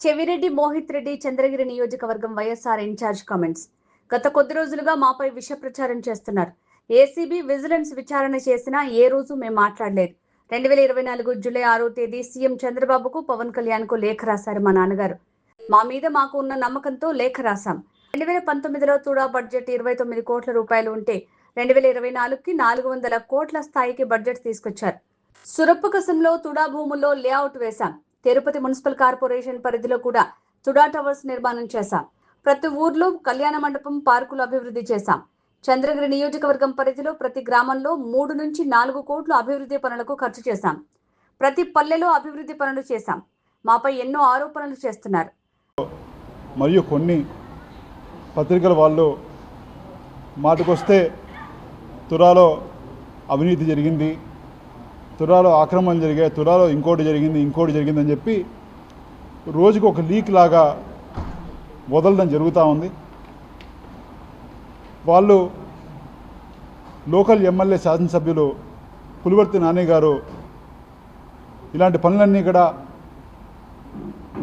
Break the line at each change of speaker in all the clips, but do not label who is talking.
చెవిరెడ్డి మోహిత్ రెడ్డి చంద్రగిరి నియోజకవర్గం YSR incharge comments. గత కొద్ది రోజులుగా మాపై విష ప్రచారం చేస్తున్నారు. ఏసీబీ విజిలెన్స్ విచారణ చేసినా ఏ రోజు మేము మాట్లాడలేదు. 2024 జూలై 6వ తేదీ సీఎం చంద్రబాబుకు పవన్ కళ్యాణ్ కు లేఖ రాశారు మా నాన్నగారు. మా మీద మాకు ఉన్న నమ్మకంతో లేఖ రాశాం. 2019లో తుడా బడ్జెట్ 29 కోట్ల రూపాయలు ఉంటే 2024కి 400 కోట్ల స్థాయికి బడ్జెట్ తీసుకొచ్చారు. సురప్పకసంలో తుడా భూముల్లో లేఅవుట్ వేశాం. తిరుపతి మున్సిపల్ కార్పొరేషన్ పరిధిలో కూడా తుడా టవర్స్ నిర్మాణం చేశాం. ప్రతి ఊర్లో కళ్యాణ మండపం, పార్కులు అభివృద్ధి చేశాం. చంద్రగిరి నియోజకవర్గం పరిధిలో ప్రతి గ్రామంలో 3 నుంచి 4 కోట్ల అభివృద్ధి పనులకు ఖర్చు చేశాం. ప్రతి పల్లెలో అభివృద్ధి పనులు చేశాం. మాపై ఎన్నో ఆరోపణలు చేస్తున్నారు.
మరియు కొన్ని పత్రికల వాళ్ళు మాటకొస్తే తురాలో అవినీతి జరిగింది, తురాలో ఆక్రమణలు జరిగాయి, తురాలో ఇంకోటి జరిగిందని చెప్పి రోజుకు ఒక లీక్ లాగా వదలడం జరుగుతూ ఉంది. వాళ్ళు లోకల్ ఎమ్మెల్యే శాసనసభ్యులు పులివర్తి నాని గారు ఇలాంటి పనులన్నీ కూడా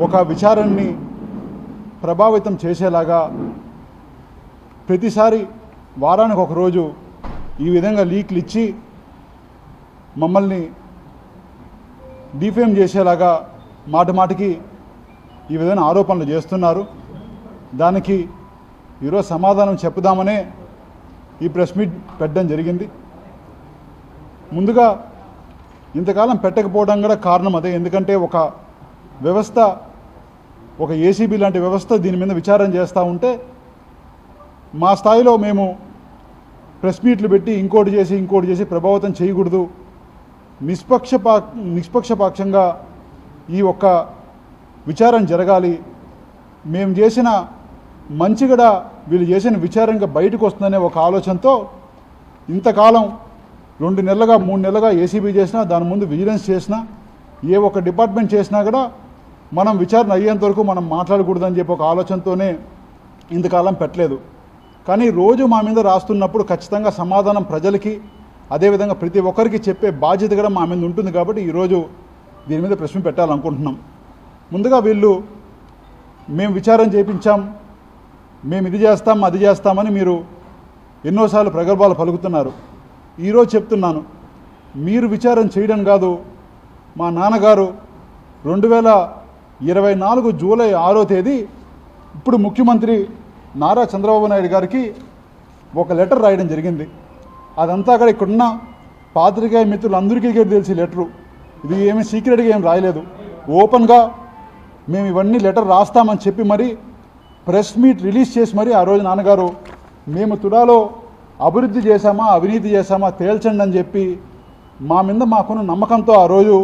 ఒక విచారణని ప్రభావితం చేసేలాగా ప్రతిసారి వారానికి ఒక రోజు ఈ విధంగా లీక్లు ఇచ్చి మమ్మల్ని డిఫేమ్ చేసేలాగా మాటికి ఈ విధమైన ఆరోపణలు చేస్తున్నారు. దానికి ఈరోజు సమాధానం చెప్పుదామనే ఈ ప్రెస్ మీట్ పెట్టడం జరిగింది. ముందుగా ఇంతకాలం పెట్టకపోవడం కూడా కారణం అదే. ఎందుకంటే ఒక వ్యవస్థ, ఒక ఏసీబీ లాంటి వ్యవస్థ దీని మీద విచారణ చేస్తూ ఉంటే మా స్థాయిలో మేము ప్రెస్ మీట్లు పెట్టి ఇంకోటి చేసి ప్రభావితం చేయకూడదు, నిష్పక్షపాతంగా ఈ ఒక్క విచారణ జరగాలి, మేము చేసిన మంచి కూడా వీళ్ళు చేసిన విచారణగా బయటకు వస్తుందనే ఒక ఆలోచనతో ఇంతకాలం 2 నెలలుగా 3 నెలలుగా ఏసీబీ చేసినా, దాని ముందు విజిలెన్స్ చేసినా, ఏ ఒక్క డిపార్ట్మెంట్ చేసినా కూడా మనం విచారణ అయ్యేంత వరకు మనం మాట్లాడకూడదని చెప్పి ఒక ఆలోచనతోనే ఇంతకాలం పెట్టలేదు. కానీ రోజు మా మీద రాస్తున్నప్పుడు ఖచ్చితంగా సమాధానం ప్రజలకి, అదేవిధంగా ప్రతి ఒక్కరికి చెప్పే బాధ్యత కూడా మా మీద ఉంటుంది. కాబట్టి ఈరోజు దీని మీద ప్రశ్న పెట్టాలనుకుంటున్నాం. ముందుగా వీళ్ళు మేము విచారణ చేయించాం, మేము ఇది చేస్తాం అది చేస్తామని మీరు ఎన్నోసార్లు ప్రగల్భాలు పలుకుతున్నారు. ఈరోజు చెప్తున్నాను, మీరు విచారణ చేయడం కాదు, మా నాన్నగారు 2024 జూలై 6వ తేదీ ఇప్పుడు ముఖ్యమంత్రి నారా చంద్రబాబు నాయుడు గారికి ఒక లెటర్ రాయడం జరిగింది. అదంతా కూడా ఇక్కడున్న పాత్రికేయ మిత్రులందరికీ తెలిసి లెటరు, ఇది ఏమీ సీక్రెట్గా ఏం రాయలేదు. ఓపెన్గా మేము ఇవన్నీ లెటర్ రాస్తామని చెప్పి మరి ప్రెస్ మీట్ రిలీజ్ చేసి మరి ఆ రోజు నాన్నగారు మేము తుడాలో అభివృద్ధి చేశామా అవినీతి చేశామా తేల్చండి అని చెప్పి మా మీద మాకున్న నమ్మకంతో, ఆ రోజు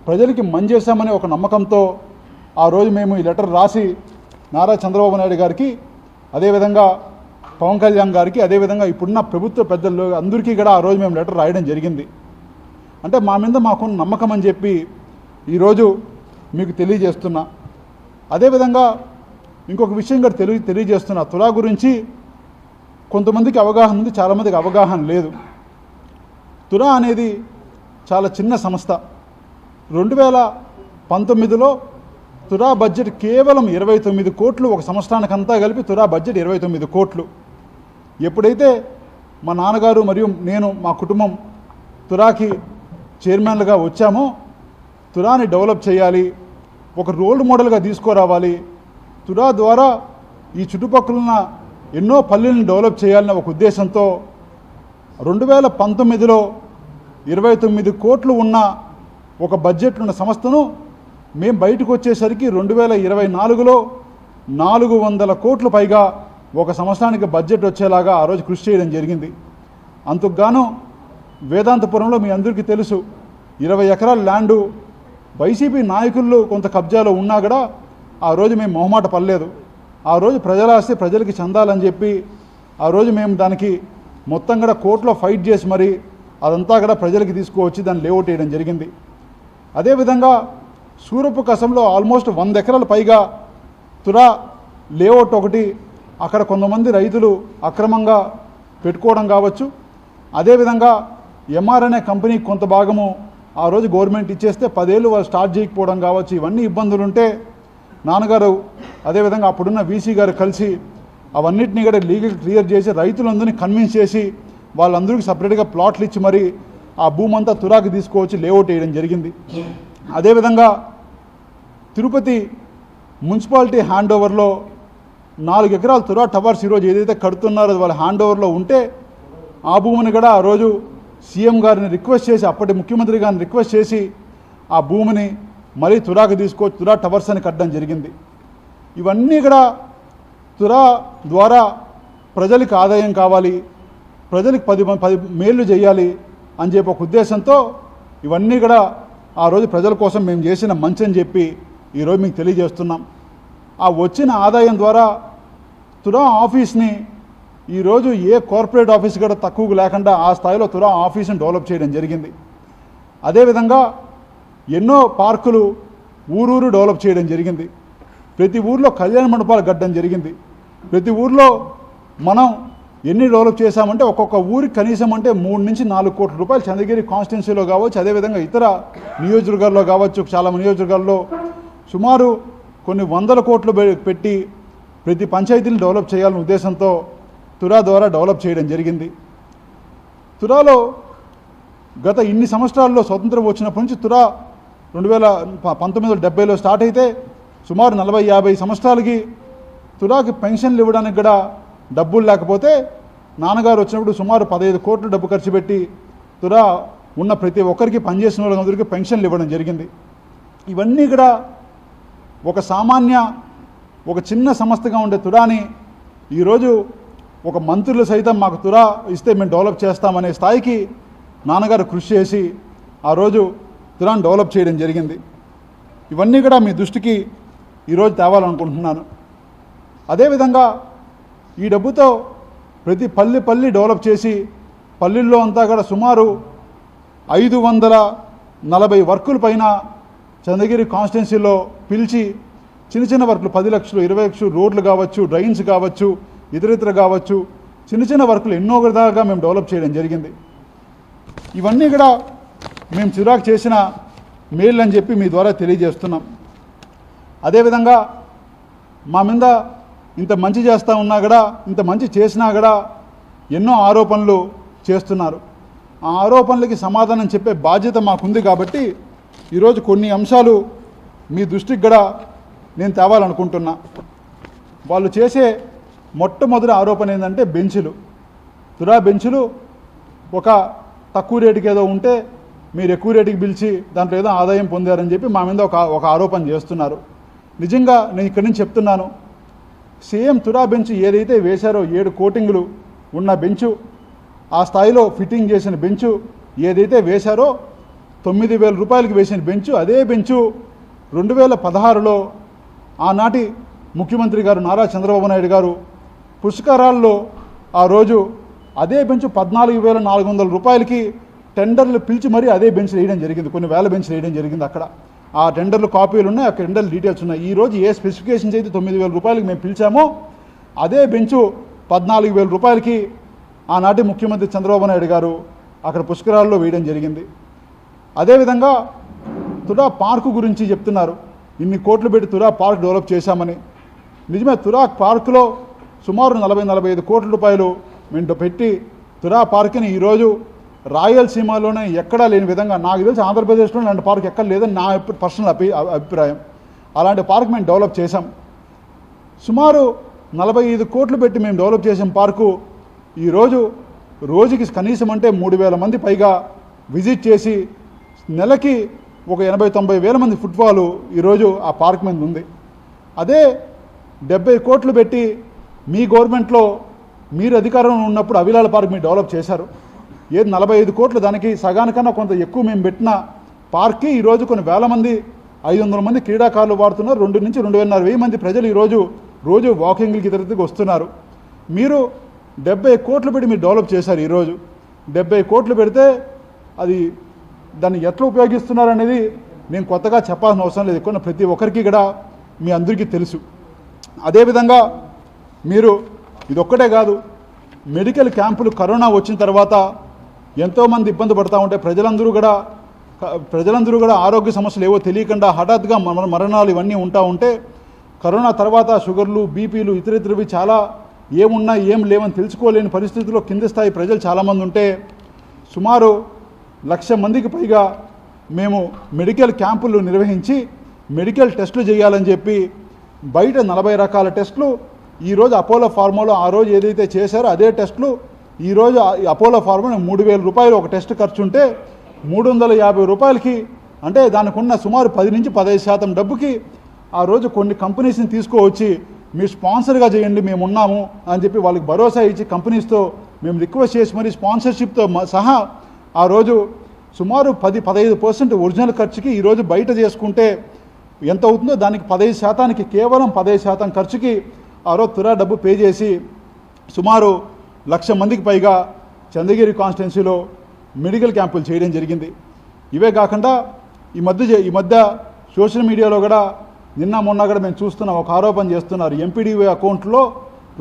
ప్రజలకి మంచి చేశామని ఒక నమ్మకంతో ఆ రోజు మేము ఈ లెటర్ రాసి నారా చంద్రబాబు నాయుడు గారికి, అదేవిధంగా పవన్ కళ్యాణ్ గారికి, అదేవిధంగా ఇప్పుడున్న ప్రభుత్వ పెద్దలు అందరికీ కూడా ఆ రోజు మేము లెటర్ రాయడం జరిగింది. అంటే మా మీద మాకున్న నమ్మకం అని చెప్పి ఈరోజు మీకు తెలియజేస్తున్నా. అదేవిధంగా ఇంకొక విషయం కూడా తెలియజేస్తున్నా. తులా గురించి కొంతమందికి అవగాహన ఉంది, చాలామందికి అవగాహన లేదు. తులా అనేది చాలా చిన్న సంస్థ. 2019లో తురా బడ్జెట్ కేవలం 29 కోట్లు, ఒక సంవత్సరానికంతా కలిపి తురా బడ్జెట్ 29 కోట్లు. ఎప్పుడైతే మా నాన్నగారు మరియు నేను, మా కుటుంబం తురాకి చైర్మన్లుగా వచ్చామో, తురాని డెవలప్ చేయాలి, ఒక రోల్ మోడల్గా తీసుకురావాలి, తురా ద్వారా ఈ చుట్టుపక్కల ఎన్నో పల్లెలను డెవలప్ చేయాలనే ఒక ఉద్దేశంతో 2019లో 29 కోట్లు ఉన్న ఒక బడ్జెట్ ఉన్న సంస్థను మేము బయటకు వచ్చేసరికి 2024లో 400 కోట్ల పైగా ఒక సంవత్సరానికి బడ్జెట్ వచ్చేలాగా ఆ రోజు కృషి చేయడం జరిగింది. అందుకుగాను వేదాంతపురంలో మీ అందరికీ తెలుసు, 20 ఎకరాల ల్యాండు వైసీపీ నాయకులు కొంత కబ్జాలో ఉన్నా కూడా ఆ రోజు మేము మొహమాట పడలేదు. ఆ రోజు ప్రజల ఆస్తి ప్రజలకి చెందాలని చెప్పి ఆ రోజు మేము దానికి మొత్తం కూడా కోర్టులో ఫైట్ చేసి మరి అదంతా కూడా ప్రజలకి తీసుకువచ్చి దాన్ని లేఅవుట్ వేయడం జరిగింది. అదేవిధంగా సూరప్పకసంలో ఆల్మోస్ట్ 100 ఎకరాల పైగా తురా లేఅవుట్ ఒకటి అక్కడ కొంతమంది రైతులు అక్రమంగా పెట్టుకోవడం కావచ్చు, అదేవిధంగా ఎంఆర్ అనే కంపెనీకి కొంత భాగము ఆ రోజు గవర్నమెంట్ ఇచ్చేస్తే 10 ఏళ్ళు వాళ్ళు స్టార్ట్ చేయకపోవడం కావచ్చు, ఇవన్నీ ఇబ్బందులు ఉంటే నాన్నగారు అదేవిధంగా అప్పుడున్న వీసీ గారు కలిసి అవన్నిటినీ కూడా లీగల్ క్లియర్ చేసి రైతులందరినీ కన్విన్స్ చేసి వాళ్ళందరికీ సపరేట్గా ప్లాట్లు ఇచ్చి మరి ఆ భూమి అంతా తురాకి తీసుకువచ్చి లేఅవుట్ వేయడం జరిగింది. అదేవిధంగా తిరుపతి మున్సిపాలిటీ హ్యాండ్ ఓవర్లో 4 ఎకరాల తురా టవర్స్ ఈరోజు ఏదైతే కడుతున్నారో వాళ్ళ హ్యాండ్ ఓవర్లో ఉంటే ఆ భూమిని కూడా ఆ రోజు సీఎం గారిని రిక్వెస్ట్ చేసి అప్పటి ముఖ్యమంత్రి గారిని రిక్వెస్ట్ చేసి ఆ భూమిని మరీ తురాకి తీసుకొచ్చి తురా టవర్స్ అని కట్టడం జరిగింది. ఇవన్నీ కూడా తురా ద్వారా ప్రజలకు ఆదాయం కావాలి, ప్రజలకు 10 మేలు చేయాలి అని చెప్పి ఒక ఉద్దేశంతో ఇవన్నీ కూడా ఆ రోజు ప్రజల కోసం మేము చేసిన మంచి అని చెప్పి ఈరోజు మీకు తెలియజేస్తున్నాం. ఆ వచ్చిన ఆదాయం ద్వారా తురా ఆఫీస్ని ఈరోజు ఏ కార్పొరేట్ ఆఫీస్ కూడా తక్కువ లేకుండా ఆ స్థాయిలో తురా ఆఫీస్ని డెవలప్ చేయడం జరిగింది. అదేవిధంగా ఎన్నో పార్కులు ఊరూరు డెవలప్ చేయడం జరిగింది. ప్రతి ఊర్లో కళ్యాణ మండపాలు కట్టడం జరిగింది. ప్రతి ఊర్లో మనం ఎన్ని డెవలప్ చేశామంటే ఒక్కొక్క ఊరికి కనీసం అంటే 3 నుంచి 4 కోట్ల రూపాయలు చంద్రగిరి కాన్స్టిట్యున్సీలో కావచ్చు, అదేవిధంగా ఇతర నియోజకవర్గాల్లో కావచ్చు, చాలా నియోజకవర్గాల్లో సుమారు కొన్ని 100 కోట్లు పెట్టి ప్రతి పంచాయతీని డెవలప్ చేయాలనే ఉద్దేశంతో తురా ద్వారా డెవలప్ చేయడం జరిగింది. తురాలో గత ఇన్ని సంవత్సరాల్లో స్వతంత్రం వచ్చినప్పటి నుంచి తురా 1970లో స్టార్ట్ అయితే సుమారు 40-50 సంవత్సరాలకి తురాకి పెన్షన్లు ఇవ్వడానికి కూడా డబ్బులు లేకపోతే నాన్నగారు వచ్చినప్పుడు సుమారు 15 కోట్ల డబ్బు ఖర్చు పెట్టి తురా ఉన్న ప్రతి ఒక్కరికి పనిచేసిన వాళ్ళందరికీ పెన్షన్లు ఇవ్వడం జరిగింది. ఇవన్నీ కూడా ఒక సామాన్య ఒక చిన్న సంస్థగా ఉండే తురాని ఈరోజు ఒక మంత్రులు సైతం మాకు తురా ఇస్తే మేము డెవలప్ చేస్తామనే స్థాయికి నాన్నగారు కృషి చేసి ఆ రోజు తురాని డెవలప్ చేయడం జరిగింది. ఇవన్నీ కూడా మీ దృష్టికి ఈరోజు తేవాలనుకుంటున్నాను. అదేవిధంగా ఈ డబ్బుతో ప్రతి పల్లి డెవలప్ చేసి పల్లెల్లో అంతా కూడా సుమారు 540 వర్కుల పైన చంద్రగిరి కాన్స్టిట్యున్సీలో పిలిచి చిన్న వర్కులు 10 లక్షలు 20 లక్షలు రోడ్లు కావచ్చు, డ్రైన్స్ కావచ్చు, ఇతరితర కావచ్చు, చిన్న వర్కులు ఎన్నో విధాలుగా మేము డెవలప్ చేయడం జరిగింది. ఇవన్నీ కూడా మేము చిరాకు చేసిన మేలు అని చెప్పి మీ ద్వారా తెలియజేస్తున్నాం. అదేవిధంగా మా మీద ఇంత మంచి చేస్తూ ఉన్నా కూడా, ఇంత మంచి చేసినా కూడా ఎన్నో ఆరోపణలు చేస్తున్నారు. ఆ ఆరోపణలకి సమాధానం చెప్పే బాధ్యత మాకుంది కాబట్టి ఈరోజు కొన్ని అంశాలు మీ దృష్టికి కూడా నేను తేవాలనుకుంటున్నా. వాళ్ళు చేసే మొట్టమొదటి ఆరోపణ ఏంటంటే బెంచులు, తురా బెంచులు ఒక తక్కువ రేటుకి ఏదో ఉంటే మీరు ఎక్కువ రేటుకి పిలిచి దాంట్లో ఏదో ఆదాయం పొందారని చెప్పి మా మీద ఒక ఆరోపణ చేస్తున్నారు. నిజంగా నేను ఇక్కడి నుంచి చెప్తున్నాను, సేమ్ తురా బెంచ్ ఏదైతే వేశారో 7 కోటింగులు ఉన్న బెంచు, ఆ స్థాయిలో ఫిట్టింగ్ చేసిన బెంచు ఏదైతే వేశారో 9,000 రూపాయలకి వేసిన బెంచు, అదే బెంచు 2016లో ఆనాటి ముఖ్యమంత్రి గారు నారా చంద్రబాబు నాయుడు గారు పుష్కరాల్లో ఆ రోజు అదే బెంచు 14,400 రూపాయలకి టెండర్లు పిలిచి మరీ అదే బెంచ్ వేయడం జరిగింది. కొన్ని వేల బెంచ్లు వేయడం జరిగింది. అక్కడ ఆ టెండర్లు కాపీలు ఉన్నాయి, ఆ టెండర్ డీటెయిల్స్ ఉన్నాయి. ఈరోజు ఏ స్పెసిఫికేషన్స్ అయితే 9,000 రూపాయలకి మేము పిలిచామో అదే బెంచు 14,000 రూపాయలకి ఆనాటి ముఖ్యమంత్రి చంద్రబాబు నాయుడు గారు అక్కడ పుష్కరాల్లో వేయడం జరిగింది. అదేవిధంగా తురా పార్కు గురించి చెప్తున్నారు, ఇన్ని కోట్లు పెట్టి తురా పార్క్ డెవలప్ చేశామని. నిజమే, తురా పార్కులో సుమారు 40-45 కోట్ల రూపాయలు మేము పెట్టి తురా పార్క్ని ఈరోజు రాయలసీమలోనే ఎక్కడా లేని విధంగా, నాకు తెలిసి ఆంధ్రప్రదేశ్లో ఇలాంటి పార్క్ ఎక్కడ లేదని నా పర్సనల్ అభిప్రాయం. అలాంటి పార్క్ మేము డెవలప్ చేశాం. సుమారు 45 కోట్లు పెట్టి మేము డెవలప్ చేసాం పార్కు. ఈరోజు రోజుకి కనీసం అంటే 3,000 మంది పైగా విజిట్ చేసి నెలకి ఒక 80-90 వేల మంది ఫుట్బాల్ ఈరోజు ఆ పార్క్ మీద ఉంది. అదే 70 కోట్లు పెట్టి మీ గవర్నమెంట్లో మీరు అధికారంలో ఉన్నప్పుడు అవిలాల పార్క్ మీరు డెవలప్ చేశారు. ఏది 45 కోట్లు, దానికి సగానికన్నా కొంత ఎక్కువ మేము పెట్టిన పార్క్కి ఈరోజు కొన్ని వేల మంది, 500 మంది క్రీడాకారులు వాడుతున్నారు. 2 నుంచి 2,500 మంది ప్రజలు రోజు వాకింగ్లకి ఇతరకి వస్తున్నారు. మీరు 70 కోట్లు పెట్టి మీరు డెవలప్ చేశారు. ఈరోజు 70 కోట్లు పెడితే అది దాన్ని ఎట్లా ఉపయోగిస్తున్నారు అనేది నేను కొత్తగా చెప్పాల్సిన అవసరం లేదు. ఎక్కువ ప్రతి ఒక్కరికి కూడా మీ అందరికీ తెలుసు. అదేవిధంగా మీరు ఇదొక్కటే కాదు, మెడికల్ క్యాంపులు కరోనా వచ్చిన తర్వాత ఎంతోమంది ఇబ్బంది పడుతూ ఉంటే ప్రజలందరూ కూడా ఆరోగ్య సమస్యలు ఏవో తెలియకుండా హఠాత్తుగా మరణాలు ఇవన్నీ ఉంటా ఉంటే కరోనా తర్వాత షుగర్లు, బీపీలు, ఇతరితరవి చాలా ఏమున్నా ఏం లేవని తెలుసుకోలేని పరిస్థితుల్లో కింది స్థాయి ప్రజలు చాలామంది ఉంటే సుమారు 1,00,000 మందికి పైగా మేము మెడికల్ క్యాంపులు నిర్వహించి మెడికల్ టెస్టులు చేయాలని చెప్పి బయట 40 రకాల టెస్టులు ఈరోజు అపోలో ఫార్మాలో ఆ రోజు ఏదైతే చేశారో అదే టెస్టులు ఈరోజు అపోలో ఫార్మాలో 3,000 రూపాయలు ఒక టెస్ట్ ఖర్చు ఉంటే 350 రూపాయలకి, అంటే దానికి ఉన్న సుమారు 10 నుంచి 15% డబ్బుకి ఆ రోజు కొన్ని కంపెనీస్ని తీసుకువచ్చి మీరు స్పాన్సర్గా చేయండి, మేము ఉన్నాము అని చెప్పి వాళ్ళకి భరోసా ఇచ్చి కంపెనీస్తో మేము రిక్వెస్ట్ చేసి మరి స్పాన్సర్షిప్తో సహా ఆ రోజు సుమారు 10-15% ఒరిజినల్ ఖర్చుకి ఈరోజు బయట చేసుకుంటే ఎంత అవుతుందో దానికి 15%కి కేవలం 15% ఖర్చుకి ఆ రోజు తురా డబ్బు పే చేసి సుమారు 1,00,000 మందికి పైగా చంద్రగిరి కాన్స్టిట్యున్సీలో మెడికల్ క్యాంపులు చేయడం జరిగింది. ఇవే కాకుండా ఈ మధ్య సోషల్ మీడియాలో కూడా నిన్న మొన్న కూడా మేము చూస్తున్నాం, ఒక ఆరోపణ చేస్తున్నారు. ఎంపీడీఓ అకౌంట్లో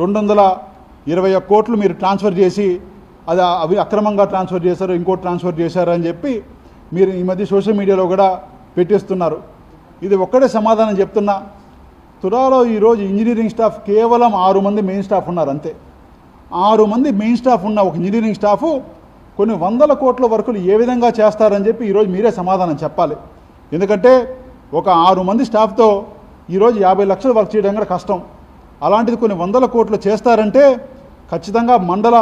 221 కోట్లు మీరు ట్రాన్స్ఫర్ చేసి అవి అక్రమంగా ట్రాన్స్ఫర్ చేశారు, ఇంకోటి ట్రాన్స్ఫర్ చేశారు అని చెప్పి మీరు ఈ మధ్య సోషల్ మీడియాలో కూడా పెట్టేస్తున్నారు. ఇది ఒక్కడే సమాధానం చెప్తున్నా. తురాలో ఈరోజు ఇంజనీరింగ్ స్టాఫ్ కేవలం 6 మంది మెయిన్ స్టాఫ్ ఉన్నారు అంతే. 6 మంది మెయిన్ స్టాఫ్ ఉన్న ఒక ఇంజనీరింగ్ స్టాఫు కొన్ని 100 కోట్ల వరకు ఏ విధంగా చేస్తారని చెప్పి ఈరోజు మీరే సమాధానం చెప్పాలి. ఎందుకంటే ఒక 6 మంది స్టాఫ్తో ఈరోజు 50 లక్షలు వర్క్ చేయడం కూడా కష్టం. అలాంటిది కొన్ని 100 కోట్లు చేస్తారంటే ఖచ్చితంగా మండల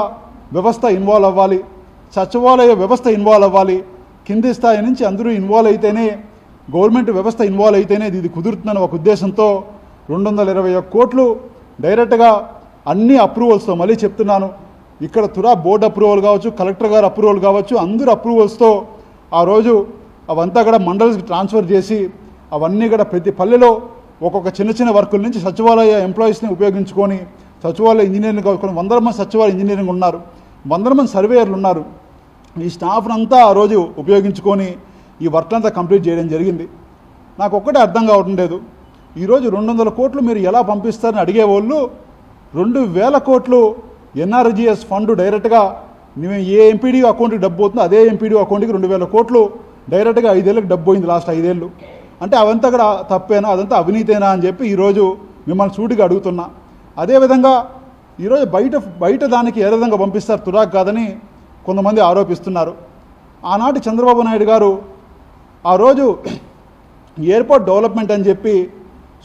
వ్యవస్థ ఇన్వాల్వ్ అవ్వాలి, సచివాలయ వ్యవస్థ ఇన్వాల్వ్ అవ్వాలి, కింది స్థాయి నుంచి అందరూ ఇన్వాల్వ్ అయితేనే, గవర్నమెంట్ వ్యవస్థ ఇన్వాల్వ్ అయితేనే ఇది కుదురుతుందని ఒక ఉద్దేశంతో 221 కోట్లు డైరెక్ట్గా అన్ని అప్రూవల్స్తో, మళ్ళీ చెప్తున్నాను, ఇక్కడ తురా బోర్డు అప్రూవల్ కావచ్చు, కలెక్టర్ గారు అప్రూవల్ కావచ్చు, అందరూ అప్రూవల్స్తో ఆ రోజు అవంతా కూడా మండల్స్కి ట్రాన్స్ఫర్ చేసి అవన్నీ కూడా ప్రతి పల్లెలో ఒక్కొక్క చిన్న వర్కుల నుంచి సచివాలయ ఎంప్లాయీస్ని ఉపయోగించుకొని సచివాలయ ఇంజనీరింగ్ కొన్ని 100 మంది సచివాలయ ఇంజనీరింగ్ ఉన్నారు, 100 మంది సర్వేయర్లు ఉన్నారు. ఈ స్టాఫ్నంతా ఆ రోజు ఉపయోగించుకొని ఈ వర్క్ అంతా కంప్లీట్ చేయడం జరిగింది. నాకు ఒక్కటే అర్థం కావడం లేదు, ఈరోజు 200 కోట్లు మీరు ఎలా పంపిస్తారని అడిగేవాళ్ళు 2,000 కోట్లు ఎన్ఆర్జీఎస్ ఫండ్ డైరెక్ట్గా మేము ఏ ఎంపీడీ అకౌంట్కి డబ్బు అవుతుందో అదే ఎంపీడీ అకౌంట్కి 2,000 కోట్లు డైరెక్ట్గా 5 ఏళ్ళకి డబ్బు పోయింది, లాస్ట్ 5 ఏళ్ళు. అంటే అవంతా కూడా తప్పేనా, అదంతా అవినీతేనా అని చెప్పి ఈరోజు మిమ్మల్ని సూటిగా అడుగుతున్నా. అదేవిధంగా ఈరోజు బయట దానికి ఏ విధంగా పంపిస్తారు తురాక్ కాదని కొంతమంది ఆరోపిస్తున్నారు. ఆనాటి చంద్రబాబు నాయుడు గారు ఆ రోజు ఎయిర్పోర్ట్ డెవలప్మెంట్ అని చెప్పి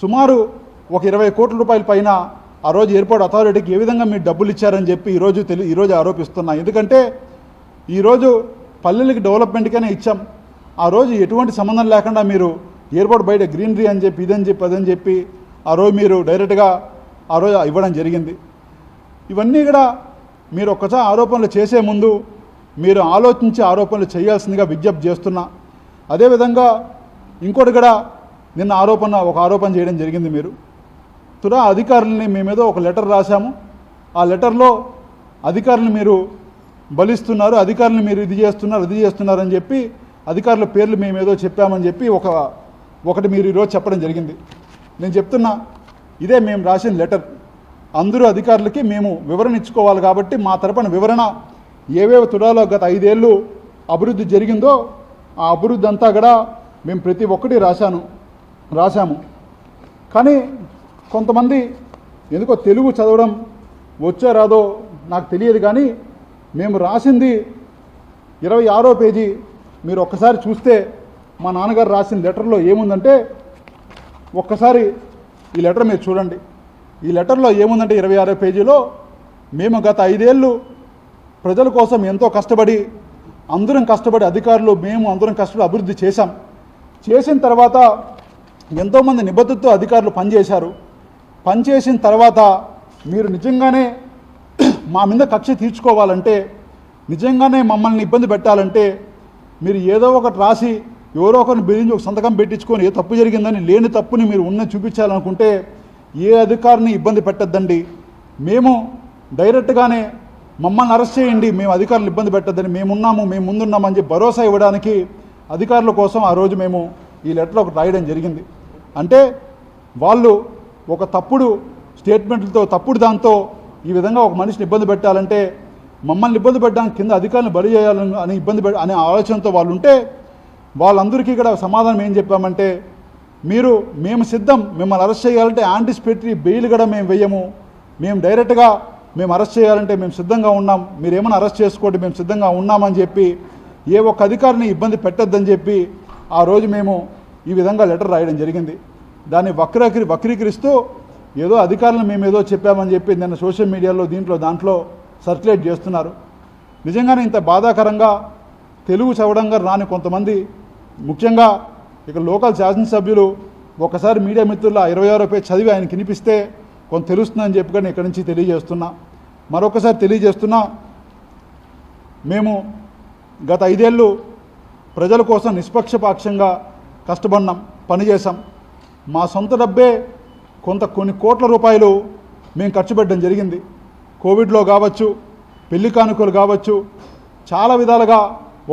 సుమారు ఒక 20 కోట్ల రూపాయల పైన ఆ రోజు ఎయిర్పోర్ట్ అథారిటీకి ఏ విధంగా మీరు డబ్బులు ఇచ్చారని చెప్పి ఈరోజు ఆరోపిస్తున్నా. ఎందుకంటే ఈరోజు పల్లెలకి డెవలప్మెంట్గానే ఇచ్చాం, ఆ రోజు ఎటువంటి సంబంధం లేకుండా మీరు ఎయిర్పోర్ట్ బయట గ్రీనరీ అని చెప్పి ఇదని చెప్పి అదని చెప్పి ఆ రోజు మీరు డైరెక్ట్గా ఆ రోజు ఇవ్వడం జరిగింది. ఇవన్నీ కూడా మీరు ఒక్కసారి ఆరోపణలు చేసే ముందు మీరు ఆలోచించి ఆరోపణలు చేయాల్సిందిగా విజ్ఞప్తి చేస్తున్నా. అదేవిధంగా ఇంకోటి కూడా నిన్న ఒక ఆరోపణ చేయడం జరిగింది. మీరు తురా అధికారులని మేమేదో ఒక లెటర్ రాశాము, ఆ లెటర్లో అధికారులను మీరు బలిస్తున్నారు, అధికారులను మీరు ఇది చేస్తున్నారని చెప్పి అధికారుల పేర్లు మేమేదో చెప్పామని చెప్పి ఒకటి మీరు ఈరోజు చెప్పడం జరిగింది. నేను చెప్తున్నా, ఇదే మేము రాసిన లెటర్. అందరూ అధికారులకి మేము వివరణ ఇచ్చుకోవాలి కాబట్టి మా తరపున వివరణ ఏవేవి తుడాలో గత 5 ఏళ్ళు అభివృద్ధి జరిగిందో ఆ అభివృద్ధి అంతా కూడా మేము ప్రతి ఒక్కటి రాశాము. కానీ కొంతమంది ఎందుకో తెలుగు చదవడం వచ్చో రాదో నాకు తెలియదు, కానీ మేము రాసింది 26వ పేజీ. మీరు ఒక్కసారి చూస్తే మా నాన్నగారు రాసిన లెటర్లో ఏముందంటే, ఒక్కసారి ఈ లెటర్ మీరు చూడండి. ఈ లెటర్లో ఏముందంటే 26వ పేజీలో మేము గత 5 ఏళ్ళు ప్రజల కోసం ఎంతో కష్టపడి అధికారులు మేము అందరం కష్టపడి అభివృద్ధి చేసిన తర్వాత ఎంతోమంది నిబద్ధతతో అధికారులు పనిచేసిన తర్వాత మీరు నిజంగానే మా మీద కక్ష తీర్చుకోవాలంటే, నిజంగానే మమ్మల్ని ఇబ్బంది పెట్టాలంటే మీరు ఏదో ఒకటి రాసి ఎవరో ఒకరిని బెదిరించి ఒక సంతకం పెట్టించుకొని ఏ తప్పు జరిగిందని లేని తప్పుని మీరు చూపించాలనుకుంటే ఏ అధికారిని ఇబ్బంది పెట్టద్దండి. మేము డైరెక్ట్గానే మమ్మల్ని అరెస్ట్ చేయండి, మేము అధికారులు ఇబ్బంది పెట్టద్దని, మేము ముందున్నామని చెప్పి భరోసా ఇవ్వడానికి అధికారుల కోసం ఆ రోజు మేము ఈ లెటర్ ఒకటి రాయడం జరిగింది. అంటే వాళ్ళు ఒక తప్పుడు స్టేట్మెంట్లతో తప్పుడు దాంతో ఈ విధంగా ఒక మనిషిని ఇబ్బంది పెట్టాలంటే, మమ్మల్ని ఇబ్బంది పెట్టడానికి కింద అధికారులను బలి చేయాలని అనే ఆలోచనతో వాళ్ళు ఉంటే వాళ్ళందరికీ కూడా సమాధానం ఏం చెప్పామంటే, మేము సిద్ధం, మిమ్మల్ని అరెస్ట్ చేయాలంటే యాంటిసిపేటరీ బెయిల్ కూడా మేము వేయము, మేము డైరెక్ట్గా మేము అరెస్ట్ చేయాలంటే మేము సిద్ధంగా ఉన్నాం, మీరు ఏమైనా అరెస్ట్ చేసుకోండి మేము సిద్ధంగా ఉన్నామని చెప్పి ఏ ఒక్క అధికారిని ఇబ్బంది పెట్టొద్దని చెప్పి ఆ రోజు మేము ఈ విధంగా లెటర్ రాయడం జరిగింది. దాన్ని వక్రీకరిస్తూ ఏదో అధికారులను మేము ఏదో చెప్పామని చెప్పి నిన్న సోషల్ మీడియాలో దాంట్లో సర్క్యులేట్ చేస్తున్నారు. నిజంగానే ఇంత బాధాకరంగా తెలుగు చదవడంగా రాని కొంతమంది, ముఖ్యంగా ఇక లోకల్ శాసనసభ్యులు ఒకసారి మీడియా మిత్రుల 26వ పేజీ చదివి ఆయనకి వినిపిస్తే కొంత తెలుస్తుందని చెప్పి కానీ ఇక్కడి నుంచి తెలియజేస్తున్నా. మరొకసారి తెలియజేస్తున్నా, మేము గత 5 ఏళ్ళు ప్రజల కోసం నిష్పక్షపాతంగా కష్టపడినాం, పనిచేసాం. మా సొంత డబ్బే కొన్ని కోట్ల రూపాయలు మేము ఖర్చు పెట్టడం జరిగింది. కోవిడ్లో కావచ్చు, పెళ్లి కానుకలు కావచ్చు, చాలా విధాలుగా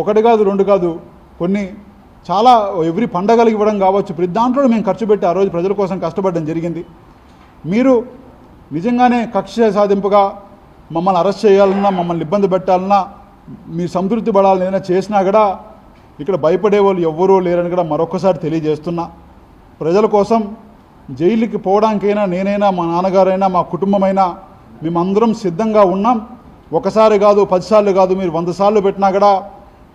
1 కాదు 2 కాదు, కొన్ని చాలా ఎవ్రీ పండగలకు ఇవ్వడం కావచ్చు, ప్రతి దాంట్లో మేము ఖర్చు పెట్టి ఆ రోజు ప్రజల కోసం కష్టపడడం జరిగింది. మీరు నిజంగానే కక్ష సాధింపుగా మమ్మల్ని అరెస్ట్ చేయాలన్నా, మమ్మల్ని ఇబ్బంది పెట్టాలన్నా, మీరు సంతృప్తి పడాలని ఏదైనా చేసినా కూడా ఇక్కడ భయపడే వాళ్ళు ఎవ్వరూ లేరని కూడా మరొకసారి తెలియజేస్తున్నా. ప్రజల కోసం జైలుకి పోవడానికైనా నేనైనా, మా నాన్నగారైనా, మా కుటుంబమైనా మేమందరం సిద్ధంగా ఉన్నాం. ఒకసారి కాదు, 10 సార్లు కాదు, మీరు 100 సార్లు పెట్టినా కూడా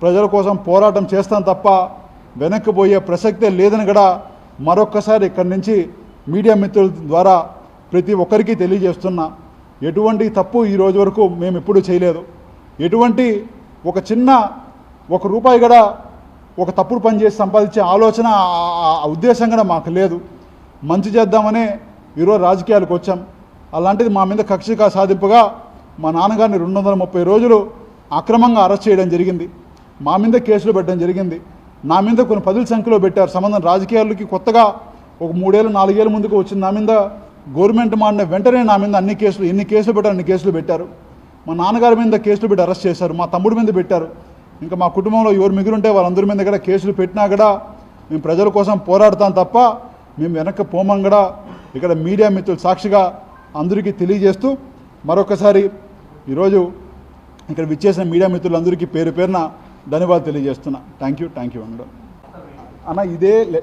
ప్రజల కోసం పోరాటం చేస్తాం తప్ప వెనక్కి పోయే ప్రసక్తే లేదని కూడా మరొక్కసారి ఇక్కడి నుంచి మీడియా మిత్రుల ద్వారా ప్రతి ఒక్కరికి తెలియజేస్తున్నా. ఎటువంటి తప్పు ఈ రోజు వరకు మేము ఎప్పుడూ చేయలేదు. ఎటువంటి ఒక చిన్న రూపాయి కూడా ఒక తప్పుడు పని చేసి సంపాదించే ఆలోచన, ఉద్దేశం కూడా మాకు లేదు. మంచి చేద్దామనే ఈరోజు రాజకీయాలకు వచ్చాం. అలాంటిది మా మీద కక్ష సాధింపుగా మా నాన్నగారిని 230 రోజులు అక్రమంగా అరెస్ట్ చేయడం జరిగింది. మా మీద కేసులు పెట్టడం జరిగింది. నా మీద కొన్ని 10ల సంఖ్యలో పెట్టారు. సంబంధం రాజకీయాలకి కొత్తగా ఒక 3 ఏళ్ళు 4 ఏళ్ళ ముందుకు వచ్చింది. నా మీద గవర్నమెంట్ మాడిన వెంటనే నా మీద ఎన్ని కేసులు పెట్టారు, అన్ని కేసులు పెట్టారు. మా నాన్నగారి మీద కేసులు పెట్టి అరెస్ట్ చేశారు, మా తమ్ముడి మీద పెట్టారు. ఇంకా మా కుటుంబంలో ఎవరు మిగిలింటే వాళ్ళందరి మీద కూడా కేసులు పెట్టినా కూడా మేము ప్రజల కోసం పోరాడతాం తప్ప మేము వెనక్కి పోమం కూడా ఇక్కడ మీడియా మిత్రులు సాక్షిగా అందరికీ తెలియజేస్తూ మరొకసారి ఈరోజు ఇక్కడ విచ్చేసిన మీడియా మిత్రులందరికీ పేరు పేరున ధన్యవాదాలు తెలియజేస్తున్నా. థ్యాంక్ యూ అన్న.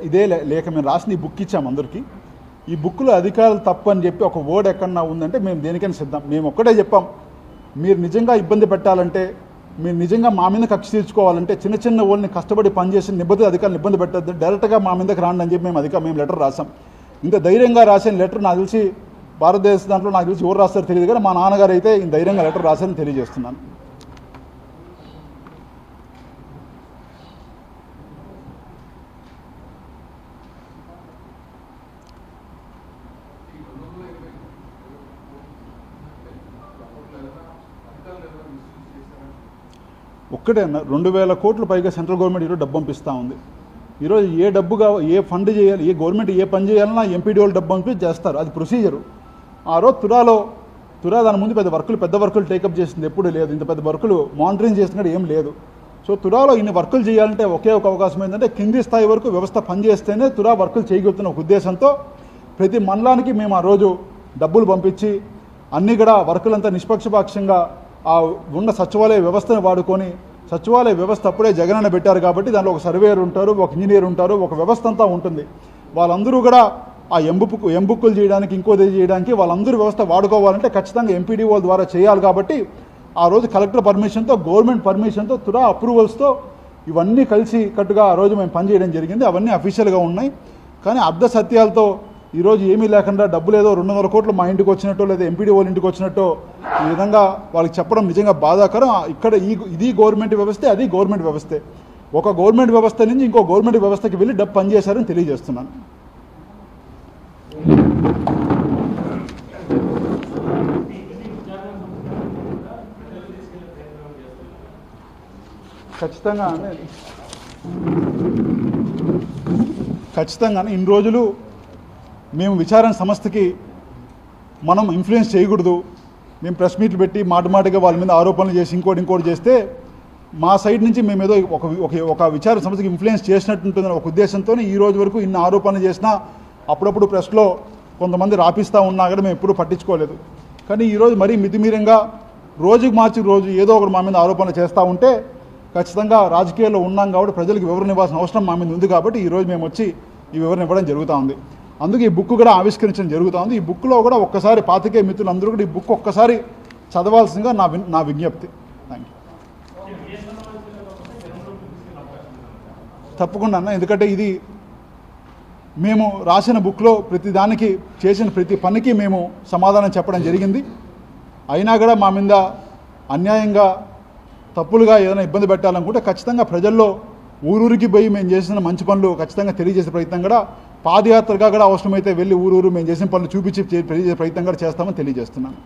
ఇదే లేఖ మేము రాసిన ఈ బుక్ ఇచ్చాము అందరికీ. ఈ బుక్లో అధికారులు తప్పు అని చెప్పి ఒక వర్డ్ ఎక్కడన్నా ఉందంటే మేము దేనికైనా సిద్ధం. మేము ఒక్కటే చెప్పాం, మీరు నిజంగా ఇబ్బంది పెట్టాలంటే, మీరు నిజంగా మా మీద కక్ష తీర్చుకోవాలంటే చిన్న వాళ్ళని కష్టపడి పనిచేసి అధికారులను ఇబ్బంది పెట్టద్దు, డైరెక్ట్గా మా మీదకి రాండి అని చెప్పి మేము లెటర్ రాసాం. ఇంత ధైర్యంగా రాసిన లెటర్ నాకు తెలిసి భారతదేశ దాంట్లో నాకు తెలిసి ఎవరు రాస్తారో తెలియదు, కానీ మా నాన్నగారు అయితే ఇంత ధైర్యంగా లెటర్ రాశారని తెలియజేస్తున్నాను. ఒక్కటే అన్న, 2000 కోట్ల పైగా సెంట్రల్ గవర్నమెంట్ ఈరోజు డబ్బు పంపిస్తూ ఉంది. ఈరోజు ఏ డబ్బుగా ఏ ఫండ్ చేయాలి, ఏ గవర్నమెంట్ ఏ పని చేయాలన్నా ఎంపీడీఓలు డబ్బు పంపించి చేస్తారు, అది ప్రొసీజరు. ఆ రోజు తురా దాని ముందు పెద్ద వర్కులు టేకప్ చేసింది ఎప్పుడు లేదు, ఇంత పెద్ద వర్కులు మానిటరింగ్ చేసినట్టు ఏం లేదు. సో తురాలో ఇన్ని వర్కులు చేయాలంటే ఒకే ఒక అవకాశం ఏంటంటే కింది స్థాయి వరకు వ్యవస్థ పనిచేస్తేనే తురా వర్కులు చేయగలుగుతున్న ఒక ఉద్దేశంతో ప్రతి మండలానికి మేము ఆ రోజు డబ్బులు పంపించి అన్ని కూడా వర్కులంతా నిష్పక్షపాతంగా ఆ ఉన్న సచివాలయ వ్యవస్థను వాడుకొని, సచివాలయ వ్యవస్థ అప్పుడే జగనన్న పెట్టారు కాబట్టి దానిలో ఒక సర్వేయర్ ఉంటారు, ఒక ఇంజనీర్ ఉంటారు, ఒక వ్యవస్థ అంతా ఉంటుంది. వాళ్ళందరూ కూడా ఆ ఎంబుక్కులు చేయడానికి, ఇంకోది చేయడానికి వాళ్ళందరూ వ్యవస్థ వాడుకోవాలంటే ఖచ్చితంగా ఎంపీడీఓల ద్వారా చేయాలి. కాబట్టి ఆ రోజు కలెక్టర్ పర్మిషన్తో, గవర్నమెంట్ పర్మిషన్తో, తురా అప్రూవల్స్తో ఇవన్నీ కలిసి కట్టుగా ఆ రోజు మేము పనిచేయడం జరిగింది. అవన్నీ అఫీషియల్గా ఉన్నాయి. కానీ అర్ధ సత్యాలతో ఈరోజు ఏమీ లేకుండా డబ్బులు ఏదో 200 కోట్లు మా ఇంటికి వచ్చినట్టు లేదా ఎంపీడీ వాళ్ళ ఇంటికి వచ్చినట్టు ఈ విధంగా వాళ్ళకి చెప్పడం నిజంగా బాధాకరం. ఇక్కడ ఇది గవర్నమెంట్ వ్యవస్థే, అది గవర్నమెంట్ వ్యవస్థే. ఒక గవర్నమెంట్ వ్యవస్థ నుంచి ఇంకో గవర్నమెంట్ వ్యవస్థకి వెళ్ళి డబ్బు పనిచేశారని తెలియజేస్తున్నాను. ఖచ్చితంగానే ఇన్ని రోజులు మేము విచారణ సంస్థకి మనం ఇన్ఫ్లుయెన్స్ చేయకూడదు, మేము ప్రెస్ మీట్లు పెట్టి మాటగా వాళ్ళ మీద ఆరోపణలు చేసి ఇంకోటి చేస్తే మా సైడ్ నుంచి మేము ఏదో ఒక విచారణ సంస్థకి ఇన్ఫ్లుయెన్స్ చేసినట్టు ఉంటుందని ఒక ఉద్దేశంతో ఈ రోజు వరకు ఇన్ని ఆరోపణలు చేసినా అప్పుడప్పుడు ప్రెస్లో కొంతమంది రాపిస్తూ ఉన్నా కూడా మేము ఎప్పుడూ పట్టించుకోలేదు. కానీ ఈరోజు మరీ మితిమీరంగా రోజుకు మార్చి రోజు ఏదో ఒకటి మా మీద ఆరోపణలు చేస్తూ ఉంటే ఖచ్చితంగా రాజకీయాల్లో ఉన్నాం కాబట్టి ప్రజలకు వివరణ ఇవ్వాల్సిన అవసరం మా మీద ఉంది. కాబట్టి ఈరోజు మేము వచ్చి ఈ వివరణ ఇవ్వడం జరుగుతూ ఉంది. అందుకే ఈ బుక్ కూడా ఆవిష్కరించడం జరుగుతూ ఉంది. ఈ బుక్లో కూడా ఒక్కసారి పాతికేయ మిత్రులందరూ కూడా ఈ బుక్ ఒక్కసారి చదవాల్సిందిగా నా విజ్ఞప్తి. Thank you. తప్పకుండా అన్న, ఎందుకంటే ఇది మేము రాసిన బుక్లో ప్రతి దానికి చేసిన ప్రతి పనికి మేము సమాధానం చెప్పడం జరిగింది. అయినా కూడా మా మీద అన్యాయంగా తప్పులుగా ఏదైనా ఇబ్బంది పెట్టాలనుకుంటే ఖచ్చితంగా ప్రజల్లో ఊరూరికి పోయి మేము చేసిన మంచి పనులు ఖచ్చితంగా తెలియజేసే ప్రయత్నం కూడా పాదయాత్రగా కూడా అవసరమైతే వెళ్ళి ఊరూరు మేము చేసిన పనులు చూపించి తెలియజేసే ప్రయత్నం కూడా చేస్తామని తెలియజేస్తున్నాను.